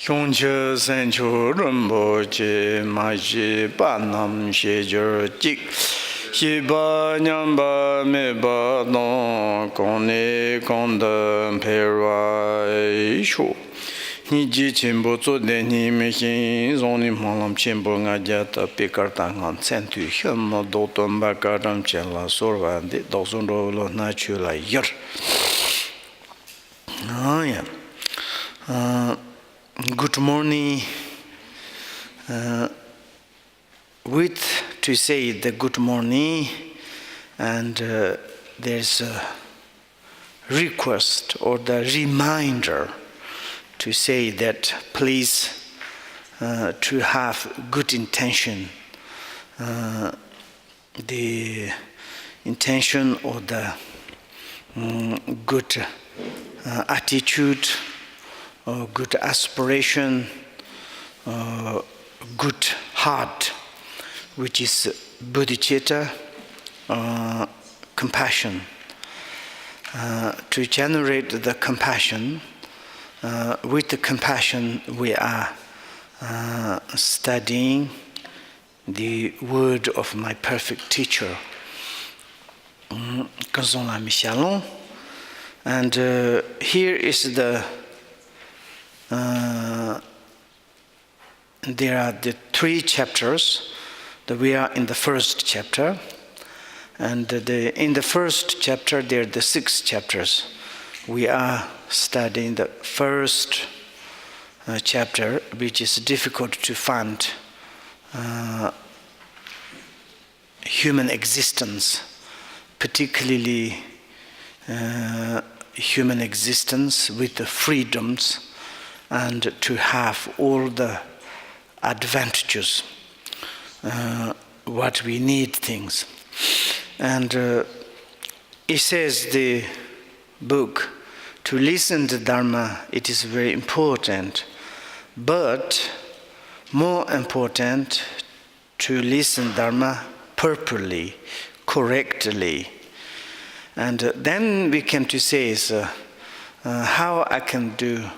Hyungche Senchu Rinpoche Maji Panam Shejur Jik Shiba Nyamba Meba Don Kone Kondan Perwa Ishu Niji Chimbo Tsode Nime Shin Zoni Malam Chimbo Ngajata Pikartangan Sentu Hyunno Doton Bakaram Chela Sorvandi Dosun Rolo Nachula Yer. Oh yeah. Good morning. With to say the good morning, and there's a request or the reminder to say that please to have good intention, the intention or the good attitude, or good aspiration, good heart, which is bodhicitta, compassion. To generate the compassion, with the compassion we are studying the word of my perfect teacher, Kazon Lama Shalom. And here is the there are the 3 chapters. That we are in the first chapter, and in the first chapter there are the 6 chapters. We are studying the first chapter, which is difficult to find human existence, particularly human existence with the freedoms and to have all the advantages, what we need things. And it says the book, to listen to Dharma, it is very important, but more important to listen Dharma properly, correctly. And then we came to say how I can do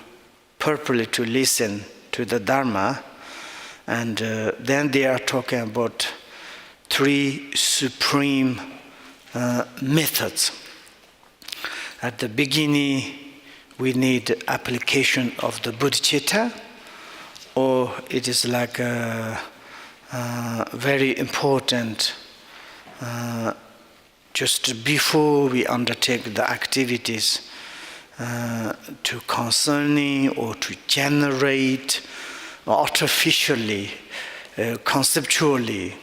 properly to listen to the Dharma. And then they are talking about 3 supreme methods. At the beginning, we need application of the bodhicitta, or it is like a very important just before we undertake the activities to concerning or to generate artificially, conceptually,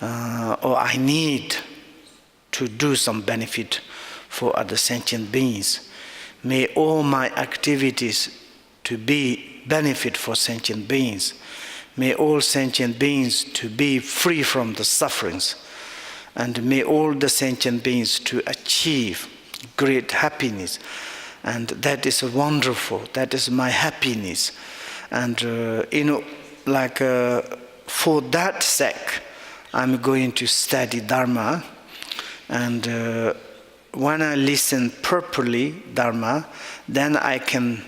or I need to do some benefit for other sentient beings. May all my activities to be benefit for sentient beings. May all sentient beings to be free from the sufferings. And may all the sentient beings to achieve great happiness. And that is wonderful. That is my happiness. And for that sake, I'm going to study Dharma. And when I listen properly Dharma, then I can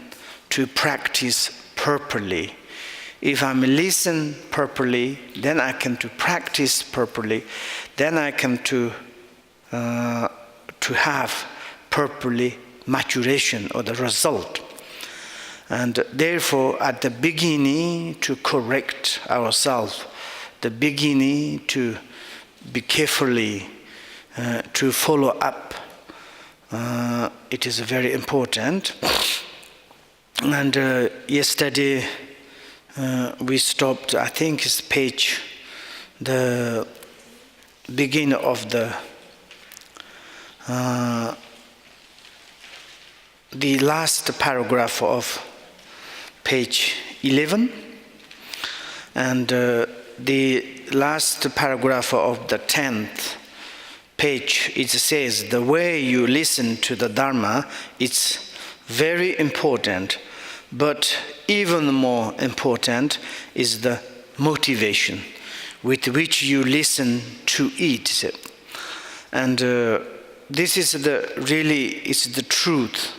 to practice properly. If I listen properly, then I can to practice properly. Then I can to have properly maturation or the result. And therefore, at the beginning, to correct ourselves, the beginning to be carefully, to follow up, it is very important. And yesterday, we stopped, I think it's page, the beginning of the last paragraph of page 11, and the last paragraph of the 10th page, it says the way you listen to the Dharma, it's very important, but even more important is the motivation with which you listen to it. And this is it's the truth.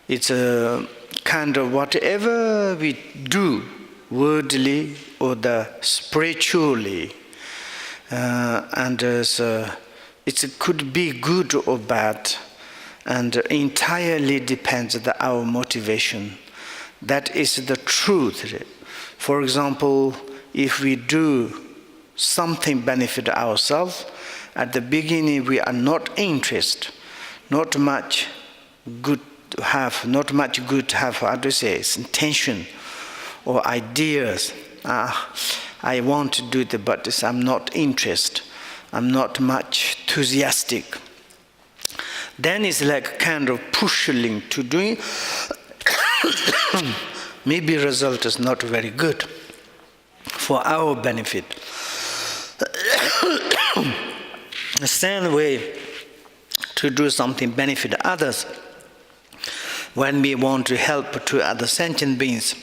It's a kind of whatever we do, worldly or the spiritually, so it could be good or bad, and entirely depends on our motivation. That is the truth. For example, if we do something benefit ourselves, at the beginning we are not interested, not much good to have, how to say, intention or ideas. I want to do it, but I'm not interested. I'm not much enthusiastic. Then it's like kind of pushing to doing. Maybe result is not very good for our benefit. The same way to do something benefit others. When we want to help to other sentient beings,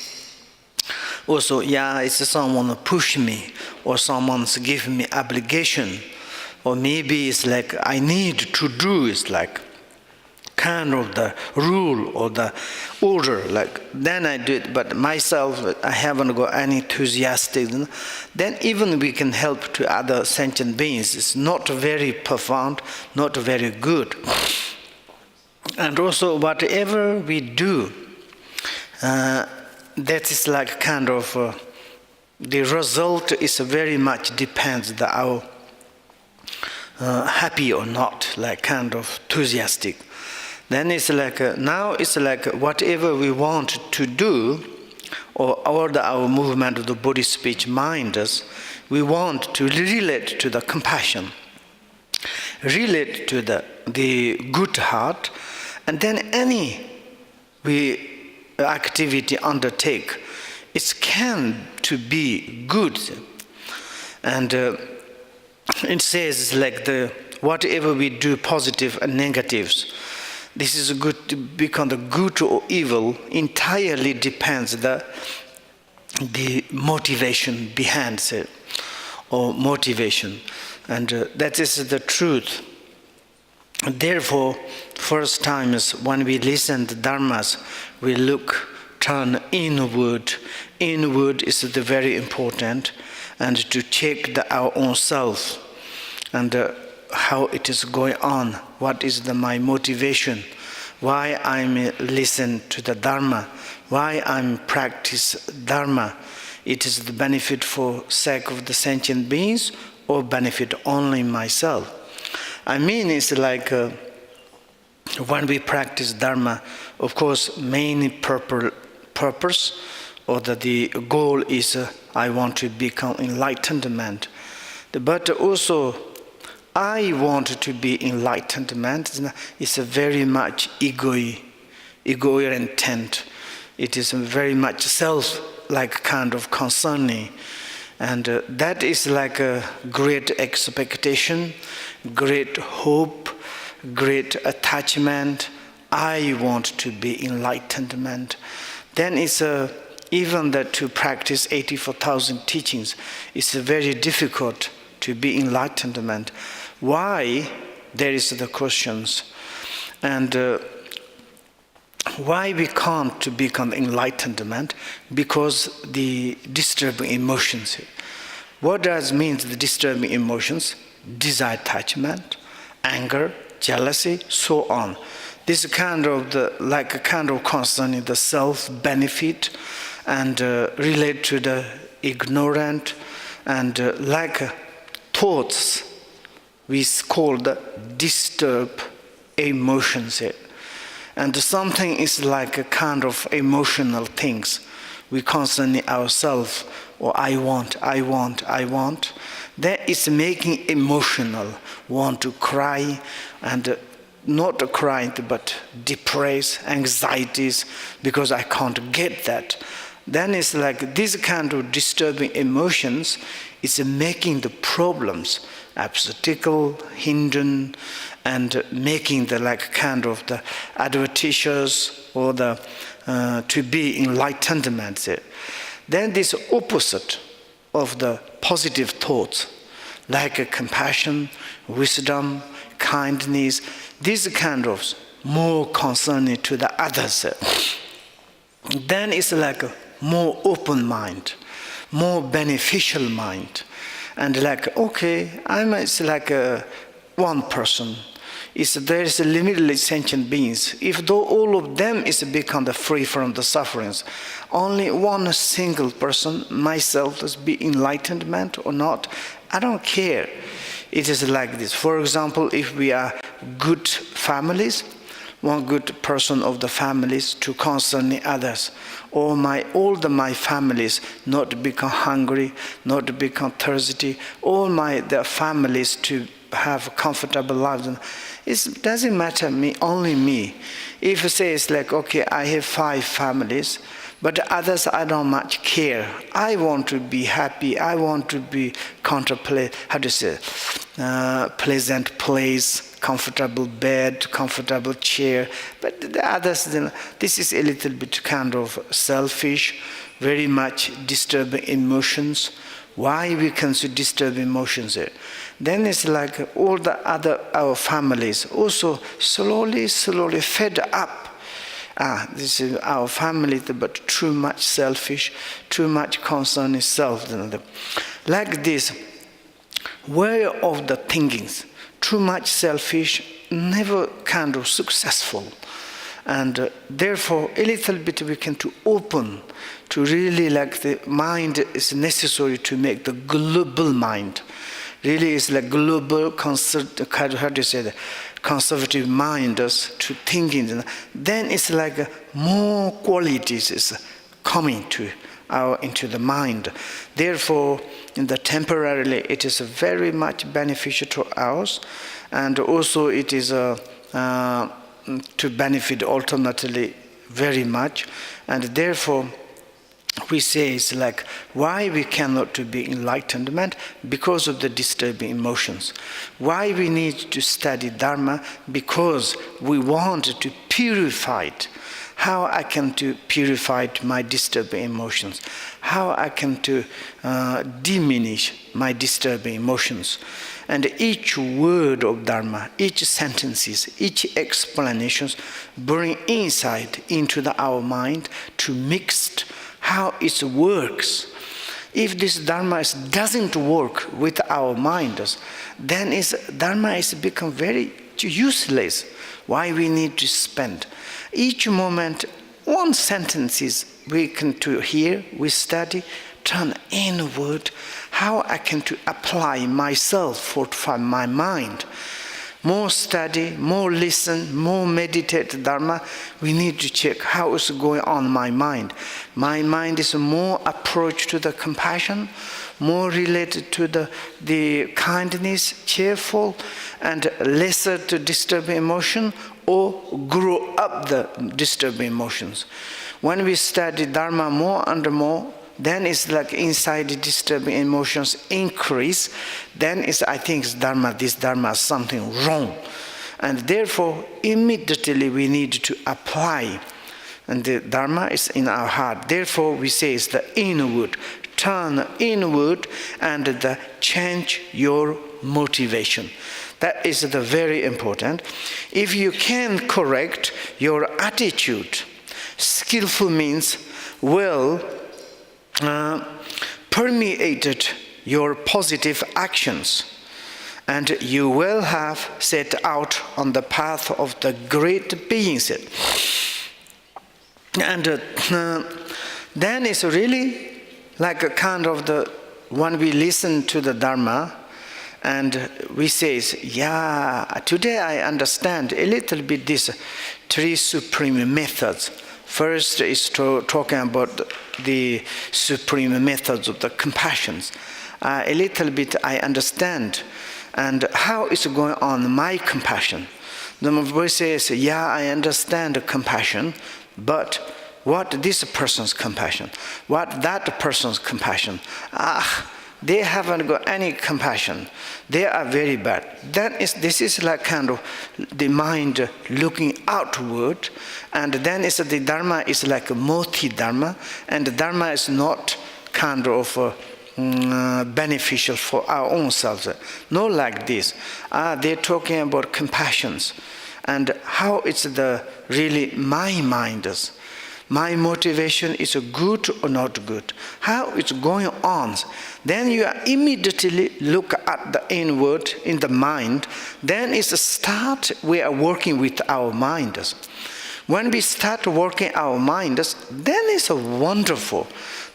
also, it's someone push me, or someone's give me obligation, or maybe it's like I need to do, it's like kind of the rule or the order, like then I do it, but myself, I haven't got any enthusiastic. Then even we can help to other sentient beings. It's not very profound, not very good. And also whatever we do, that is like kind of, the result is very much depends on our happy or not, like kind of enthusiastic. Then it's like, now it's like whatever we want to do, or order our movement of the body, speech, mind, we want to relate to the compassion, relate to the good heart, and then any activity undertake, it can to be good. And it says like whatever we do, positive and negatives, this is good to become the good or evil, entirely depends the motivation behind it, or motivation, and that is the truth. Therefore, first time is when we listen to dharmas, we turn inward. Inward is the very important, and to check our own self, and how it is going on, what is my motivation, why I'm listen to the Dharma, why I'm practice Dharma. It is the benefit for sake of the sentient beings, or benefit only myself. I mean, it's like when we practice Dharma, of course, main purpose or the goal is I want to become enlightenment. But also, I want to be enlightenment. It's a very much ego intent. It is very much self-like kind of concerning. And that is like a great expectation, great hope, great attachment. I want to be enlightenment. Then it's even that to practice 84,000 teachings, it's very difficult to be enlightenment. Why? There is the questions. And why we can't to become enlightenment? Because the disturbing emotions. What does mean the disturbing emotions? Desire, attachment, anger, jealousy, so on. This kind of like a kind of concerning the self-benefit, and relate to the ignorant, and like thoughts we call the disturbed emotions. And something is like a kind of emotional things. We concerning ourselves, or I want. That is making emotional, want to cry, and not crying, but depressed, anxieties, because I can't get that. Then it's like this kind of disturbing emotions is making the problems obstacle, hindrance, and making the like kind of the advertisers or the to be enlightenment. Then this opposite of the positive thoughts, like compassion, wisdom, kindness, these kind of more concerning to the others. then it's like a more open mind, more beneficial mind. And like, okay, it's like one person. There is limitless sentient beings. If though all of them is become free from the sufferings, only one single person, myself, is be enlightenment or not, I don't care. It is like this. For example, if we are good families, one good person of the families to concern the others, or all my families not become hungry, not become thirsty, all the families to have comfortable lives. It doesn't matter me, only me. If it says like, okay, I have 5 families, but others I don't much care. I want to be happy. I want to be contemplate, pleasant place, comfortable bed, comfortable chair. But the others, this is a little bit kind of selfish, very much disturbing emotions. Why we can see disturbing emotions? Then it's like all the other our families also slowly fed up. This is our family, but too much selfish, too much concern is self. Like this, way of the thinkings, too much selfish, never kind of successful. And therefore, a little bit we can to open, to really like the mind is necessary to make the global mind. Really is like global conservative mind to thinking. Then it's like more qualities is coming into the mind. Therefore, temporarily it is very much beneficial to us, and also it is to benefit ultimately very much. And therefore, we say it's like why we cannot to be enlightenment, because of the disturbing emotions. Why we need to study Dharma, because we want to purify it. How I can to purify my disturbing emotions? How I can to diminish my disturbing emotions? And each word of Dharma, each sentences, each explanations bring insight into our mind to mix how it works. If this Dharma doesn't work with our minds, then Dharma is become very useless. Why we need to spend each moment one sentence we can to hear, we study, turn inward. How I can to apply myself for my mind. More study, more listen, more meditate Dharma. We need to check how is going on my mind. My mind is more approach to the compassion, more related to the kindness, cheerful, and lesser to disturbing emotion, or grow up the disturbing emotions. When we study Dharma more and more, then it's like inside the disturbing emotions increase. Then I think this Dharma is something wrong. And therefore, immediately we need to apply. And the Dharma is in our heart. Therefore, we say it's the inward. Turn inward and change your motivation. That is the very important. If you can correct your attitude, skillful means permeated your positive actions, and you will have set out on the path of the great beings. And then it's really like a kind of when we listen to the Dharma, and we say, yeah, today I understand a little bit these 3 supreme methods. First is talking about the supreme methods of the compassions. A little bit I understand, and how is going on my compassion. The voice says, yeah, I understand the compassion, but what this person's compassion? What that person's compassion? They haven't got any compassion. They are very bad. This is like kind of the mind looking outward, and then the Dharma is like a multi-Dharma, and the Dharma is not kind of beneficial for our own selves. Not like this. They're talking about compassions, and how it's really my mind. My motivation is good or not good? How it's going on? Then you immediately look at the inward in the mind. Then it's a start. We are working with our minds. When we start working our minds, then it's a wonderful.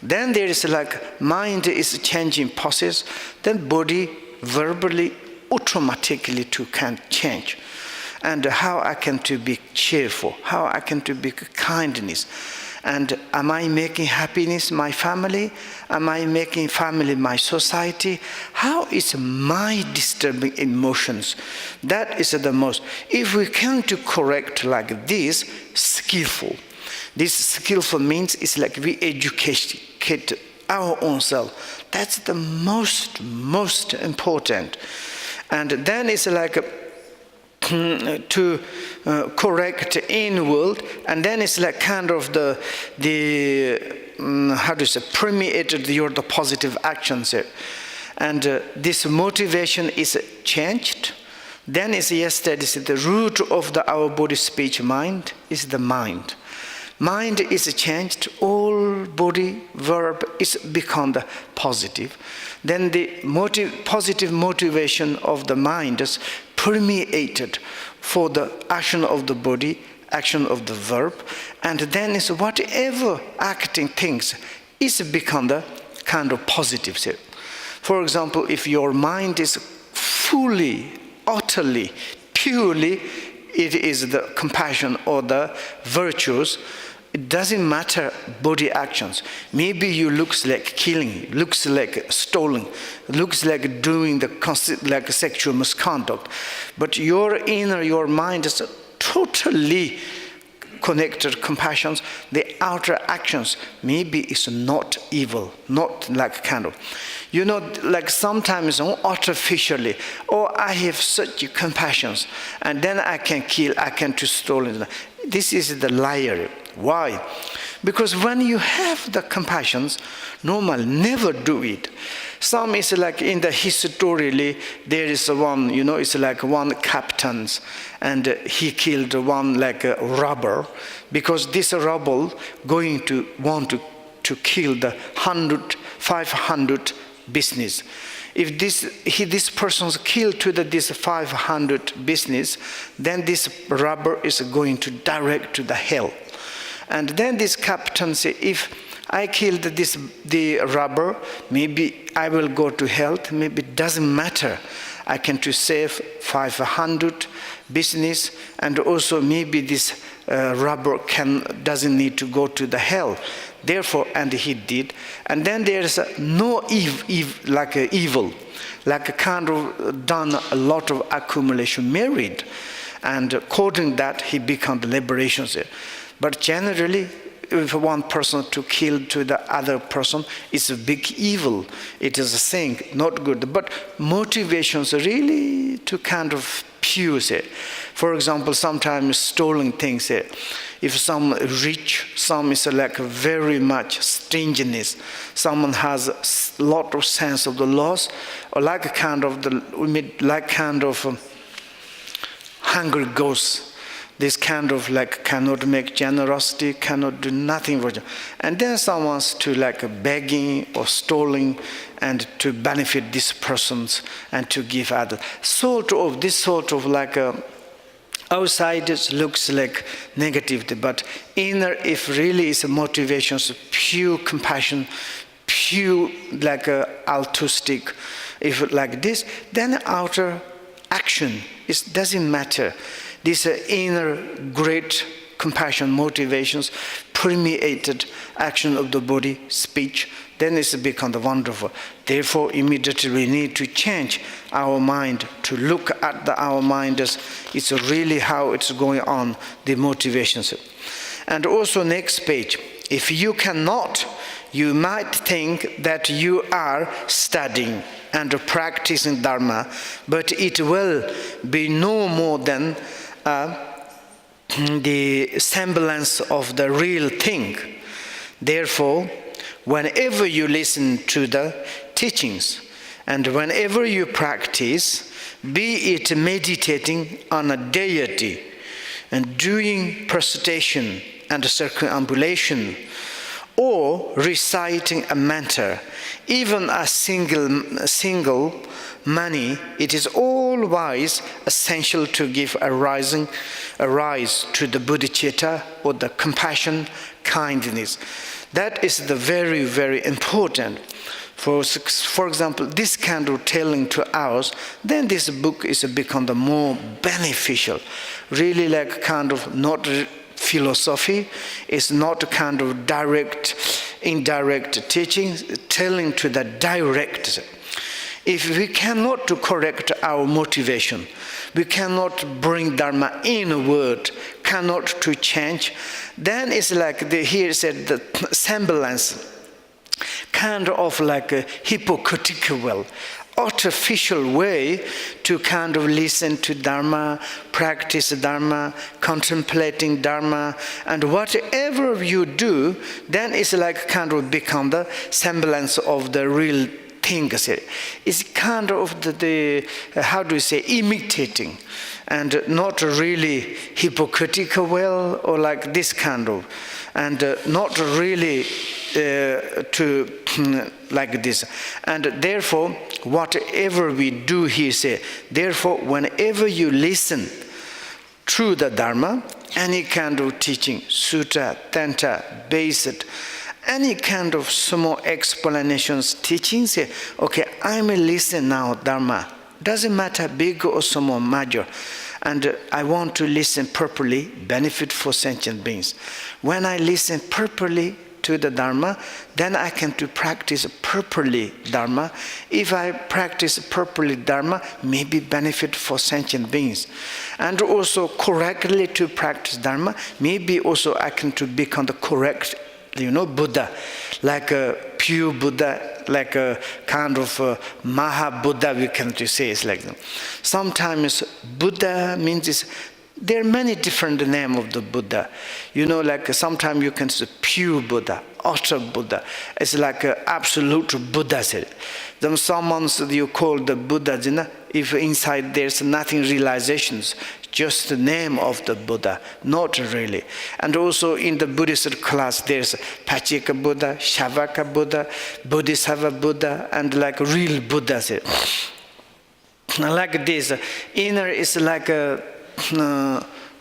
Then there is like mind is changing process. Then body verbally automatically too can change. And how I can to be cheerful, how I can to be kindness. And am I making happiness my family? Am I making family my society? How is my disturbing emotions? That is the most. If we can to correct like this, skillful. This skillful means it's like we educate our own self. That's the most important. And then it's like to correct inward, and then it's like kind of the how to say, permeated the positive actions here. And this motivation is changed. Then is yesterday the root of our body, speech, mind is the mind. Mind is changed, all body, verb is become the positive. Then the positive motivation of the mind is permeated for the action of the body, action of the verb, and then is whatever acting things is become the kind of positive. For example, if your mind is fully, utterly, purely, it is the compassion or the virtues. It doesn't matter body actions. Maybe you looks like killing, looks like stealing, looks like doing like sexual misconduct. But your mind is totally connected compassions. The outer actions maybe is not evil, not like kind of. You know, like sometimes artificially, I have such compassions, and then I can kill, I can to steal. This is the liar. Why? Because when you have the compassions, normal, never do it. Some is like in the historically, there is one, it's like one captain, and he killed one like a robber, because this robber going to want to kill the 500 business. If this person's killed to this 500 business, then this robber is going to direct to the hell. And then this captain say, if I killed the robber, maybe I will go to hell. Maybe it doesn't matter. I can to save 500 business, and also maybe this robber doesn't need to go to the hell. Therefore, and he did. And then there is no evil, like a kind of done a lot of accumulation, married, and according that he become the liberation. But generally, if one person to kill to the other person, it's a big evil. It is a thing, not good. But motivations really to kind of pure. For example, sometimes stolen things. If some rich, some is like very much stinginess. Someone has a lot of sense of the loss, or like a kind of hungry ghost. This kind of like cannot make generosity, cannot do nothing for you. And then someone's to like begging or stealing and to benefit these persons and to give others. This sort of like outside it looks like negative, but inner, if really is a motivation, pure compassion, pure like altruistic, if like this, then outer action, it doesn't matter. This inner great compassion, motivations, permeated action of the body, speech, then it's become wonderful. Therefore, immediately we need to change our mind, to look at our mind as it's really how it's going on, the motivations. And also next page, if you cannot, you might think that you are studying and practicing Dharma, but it will be no more than the semblance of the real thing. Therefore, whenever you listen to the teachings and whenever you practice, be it meditating on a deity and doing prostration and circumambulation, or reciting a mantra, even a single money, it is always essential to give a rise to the bodhicitta, or the compassion, kindness. That is the very, very important. For example, this kind of telling to us, then this book is become the more beneficial. Really like kind of not philosophy, it's not kind of direct, indirect teaching, telling to the direct. If we cannot to correct our motivation, we cannot bring Dharma in a word, cannot to change, then it's like here said the semblance, kind of like a hypocritical, artificial way to kind of listen to Dharma, practice Dharma, contemplating Dharma, and whatever you do, then it's like kind of become the semblance of the real thing. It's kind of the how do you say, imitating, and not really hypocritical well, or like this kind of, and not really to like this. And therefore, whatever we do, he say, therefore, whenever you listen through the Dharma, any kind of teaching, sutta, tantra, based, any kind of small explanations, teaching, say, okay, I may listen now, Dharma. Doesn't matter big or small, major. And I want to listen properly, benefit for sentient beings. When I listen properly to the Dharma, then I can to practice properly Dharma. If I practice properly Dharma, maybe benefit for sentient beings. And also correctly to practice Dharma, maybe also I can to become the correct, Buddha, like a pure Buddha, like a kind of Maha Buddha, we can to say. It's like that. Sometimes Buddha means there are many different names of the Buddha. Like sometimes you can say pure Buddha, utter Buddha. It's like an absolute Buddha. Then someone you call the Buddha, if inside there's nothing realizations, just the name of the Buddha, not really. And also in the Buddhist class, there's Pacceka Buddha, Shavaka Buddha, Bodhisattva Buddha, and like real Buddha. Like this, inner is like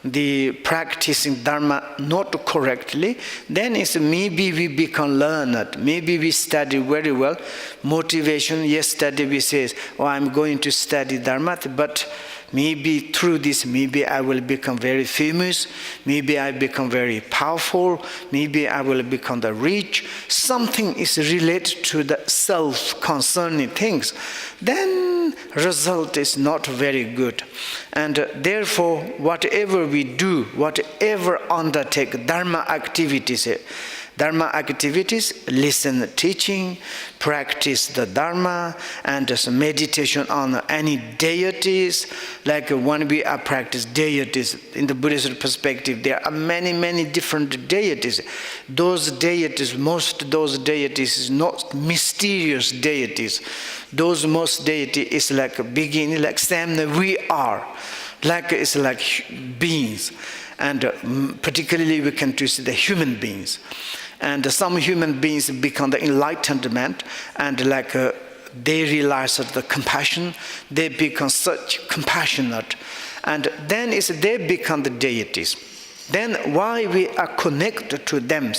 the practicing Dharma not correctly, then it's maybe we become learned, maybe we study very well. Motivation, yesterday we say, I'm going to study Dharma, but maybe through this, maybe I will become very famous, maybe I become very powerful, maybe I will become the rich. Something is related to the self-concerning things. Then result is not very good. And therefore, whatever we do, whatever undertake Dharma activities, listen teaching, practice the Dharma, and meditation on any deities. Like when we practice deities, in the Buddhist perspective, there are many, many different deities. Those deities is not mysterious deities. Those most deity is like a beginning, like same we are. Like it's like beings. And particularly we can see the human beings. And some human beings become the enlightenment, and like they realize the compassion, they become such compassionate, and then they become the deities. Then why we are connected to them,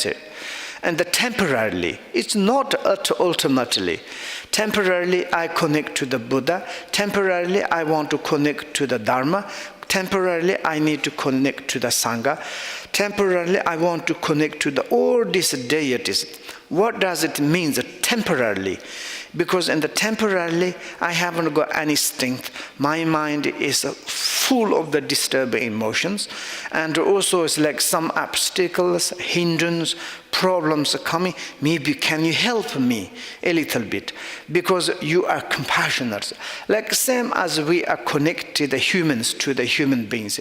and temporarily, it's not ultimately. Temporarily I connect to the Buddha, temporarily I want to connect to the Dharma, temporarily I need to connect to the Sangha, temporarily I want to connect to all these deities. What does it mean, temporarily? Because in the temporarily, I haven't got any strength. My mind is full of the disturbing emotions. And also it's like some obstacles, hindrance, problems are coming. Maybe can you help me a little bit? Because you are compassionate. Like same as we are connected the humans to the human beings.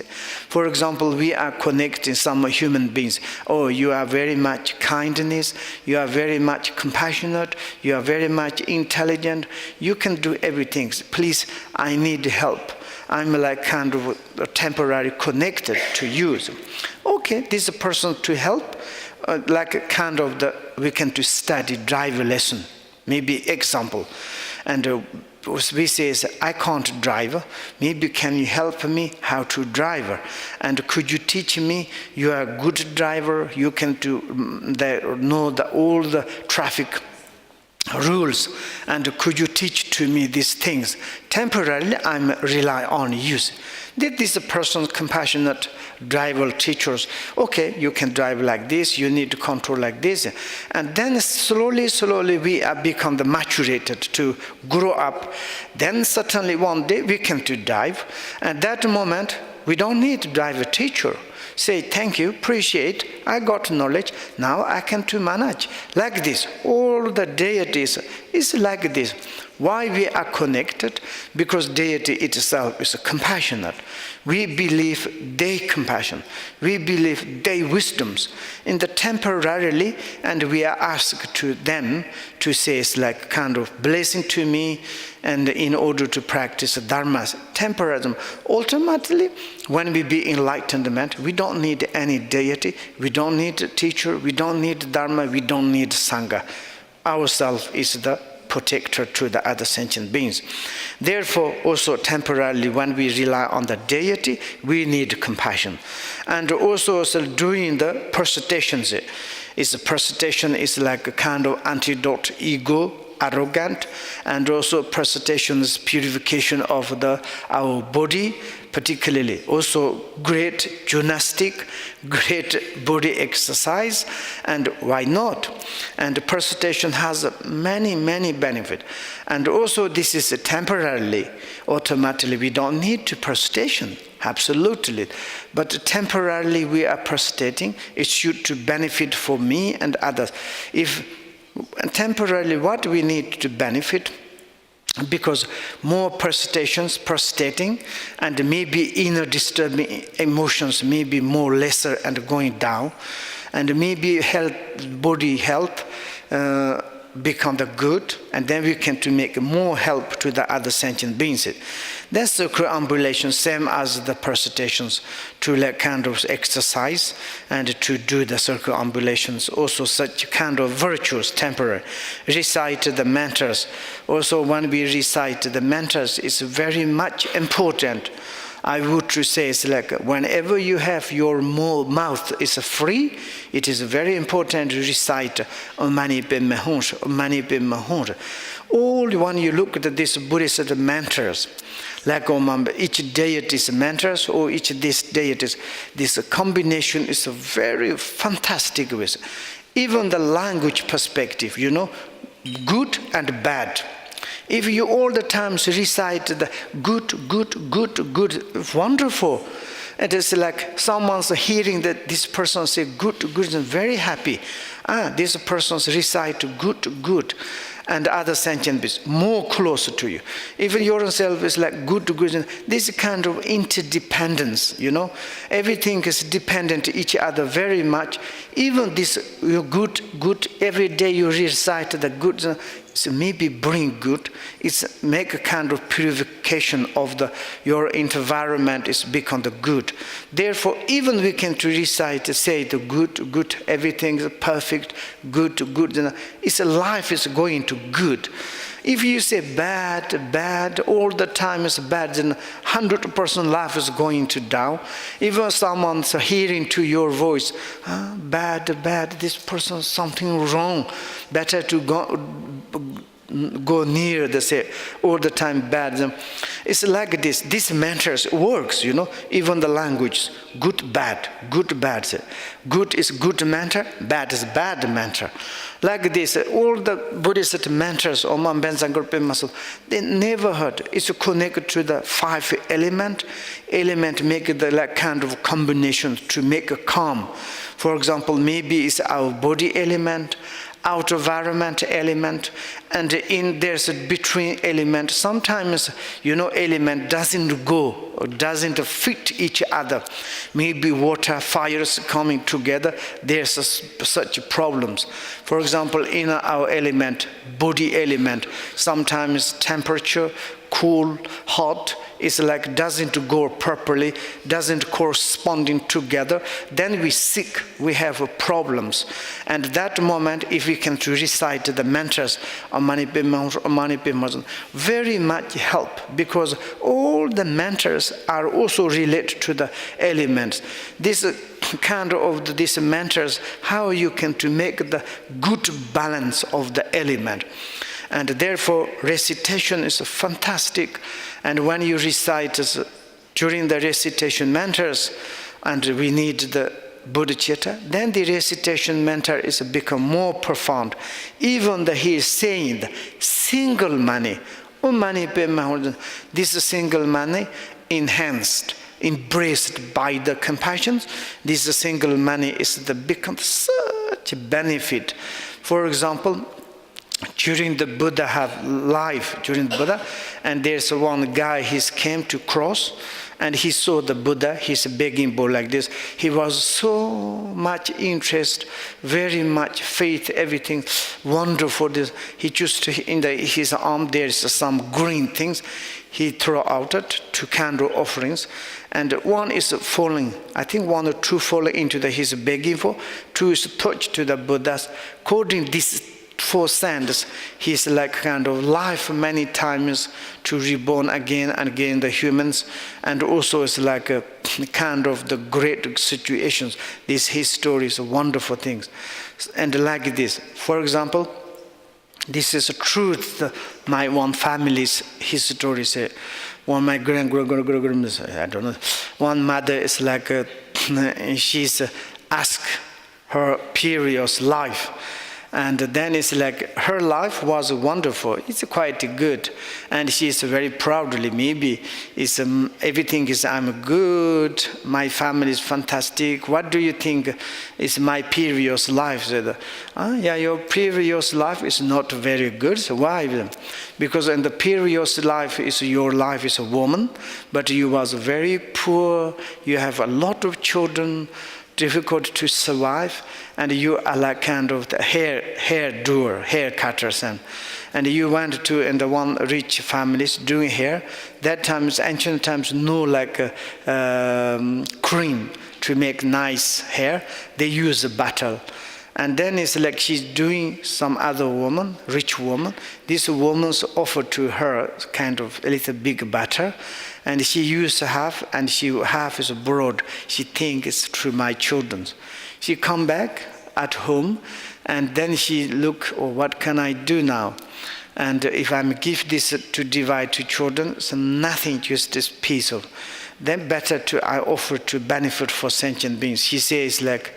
For example, we are connecting some human beings. Oh, you are very much kindness. You are very much compassionate. You are very much intelligent. You can do everything. Please, I need help. I'm like kind of temporarily connected to you. Okay, this person to help, like a kind of we can to study driver lesson, maybe example. And we say, I can't drive, maybe can you help me how to drive? And could you teach me, you are a good driver, you can know all the traffic rules, and could you teach to me these things? Temporarily, I'm rely on you. That this person compassionate driver teachers, okay, you can drive like this, you need to control like this. And then slowly we are become the maturated to grow up. Then certainly one day we can to drive. At that moment, we don't need to drive a teacher. Say, thank you, appreciate, I got knowledge, now I can to manage. Like this, all the deities is like this. Why we are connected? Because deity itself is compassionate. We believe they compassion. We believe they wisdoms. In the temporarily, and we are asked to them to say it's like kind of blessing to me, and in order to practice dharma, temporalism. Ultimately, when we be enlightenment, we don't need any deity, we don't need a teacher, we don't need dharma, we don't need sangha. Ourself is the protector to the other sentient beings. Therefore, also temporarily, when we rely on the deity, we need compassion. And also doing the persecutions. Persecution is like a kind of antidote ego, arrogant, and also persecution is purification of our body, particularly also great gymnastic, great body exercise, and why not? And persecution has many benefits. And also this is temporarily, automatically we don't need to persecution, absolutely. But temporarily we are persecuting, it should to benefit for me and others. If temporarily what we need to benefit, because more persecuting, and maybe inner disturbing emotions may be more lesser and going down, and maybe body health become the good, and then we can to make more help to the other sentient beings. That's the circumambulation, same as the persecutions, to like kind of exercise and to do the circumambulations, also such kind of virtues, temporary. Recite the mantras. Also when we recite the mantras, it's very much important. I would to say it's like whenever you have your mouth is free, it is very important to recite Om Mani Padme Hum, Om Mani Padme Hum. All when you look at these Buddhist mantras, like each deity's mantras or each this deity's, this combination is a very fantastic with. Even the language perspective, good and bad. If you all the time recite the good, wonderful, it is like someone's hearing that this person say good, and very happy. This person's recite good, and other sentient beings more closer to you. Even yourself is like good, this kind of interdependence, Everything is dependent on each other very much. Even this good, every day you recite the good, so maybe bring good, it's make a kind of purification of your environment is become the good. Therefore, even we can to recite, say the good, everything is perfect, good, it's a life is going to good. If you say bad, all the time is bad, then 100% life is going to down. Even someone's hearing to your voice, bad, this person something wrong. Better to go near the say all the time bad. It's like this. This matters works, Even the language, good, bad. Good is good matter, bad is bad matter. Like this, all the Buddhist mantras, Om Benzang Gurpe Masul, they never heard. It's connected to the 5 element make the like kind of combination to make a calm. For example, maybe it's our body element, outer environment element, and there's a between element. Sometimes, element doesn't go or doesn't fit each other. Maybe water, fires coming together, there's such problems. For example, in our element, body element, sometimes temperature, cool, hot, it's like doesn't go properly, doesn't corresponding together, then we sick, we have problems. And that moment, if we can to recite the mantras of Manipima, very much help, because all the mantras are also related to the elements. This kind of these mantras, how you can to make the good balance of the element. And therefore, recitation is fantastic. And when you recite during the recitation mantras, and we need the bodhicitta, then the recitation mantra is become more profound. Even though he is saying the single mani, this single mani enhanced, embraced by the compassion. This single mani is become such a benefit. For example, during the Buddha have life, during Buddha, and there's one guy, he came to cross, and he saw the Buddha, he's begging bowl like this. He was so much interest, very much faith, everything wonderful. This he just in his arm there's some green things. He throw out it, 2 candle offerings, and one is falling. I think 1 or 2 falling into he's begging for. 2 is touched to the Buddha's. According this 4 sands, he's like kind of life many times to reborn again and again the humans, and also it's like a kind of the great situations. His story is wonderful things, and like this. For example, this is a truth. My one family's history said. One my I don't know. One mother is like she's asked her previous life. And then it's like her life was wonderful. It's quite good, and she's very proudly. Maybe it's everything is I'm good. My family is fantastic. What do you think is my previous life? Said, yeah, your previous life is not very good. So why? Because in the previous life is your life is a woman, but you was very poor. You have a lot of children. Difficult to survive, and you are like kind of the hair doer, hair cutters, and you went to in the one rich families doing hair. That times, ancient times, no like cream to make nice hair. They use a butter. And then it's like she's doing some other woman, rich woman. This woman's offered to her kind of a little big butter. And she used to have, and half is abroad. She thinks it's through my children. She come back at home, and then she look, oh, what can I do now? And if I give this to divide to children, so nothing, just this piece of. Then better I offer to benefit for sentient beings. She says like,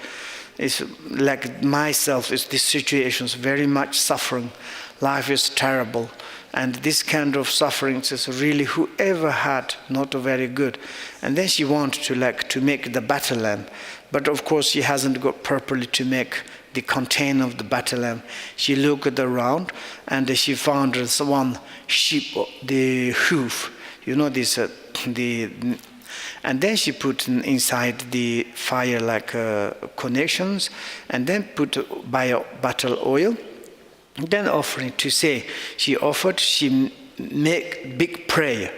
it's like myself, is this situation is very much suffering. Life is terrible. And this kind of sufferings is really whoever had not very good. And then she wanted to make the battle lamp. But of course she hasn't got properly to make the container of the battle lamp. She looked around and she found one sheep, the hoof, this, and then she put inside the fire like connections, and then put battle oil. Then offering to say, she make big prayer.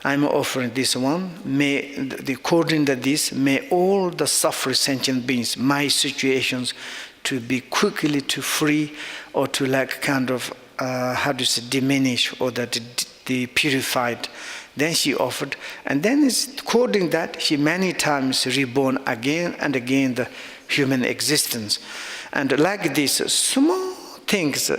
I'm offering this one. May, according to this, may all the suffering sentient beings, my situations, to be quickly to free, or to like kind of, diminish, or that the purified. Then she offered, and then according that, she many times reborn again and again the human existence. And like this, small things,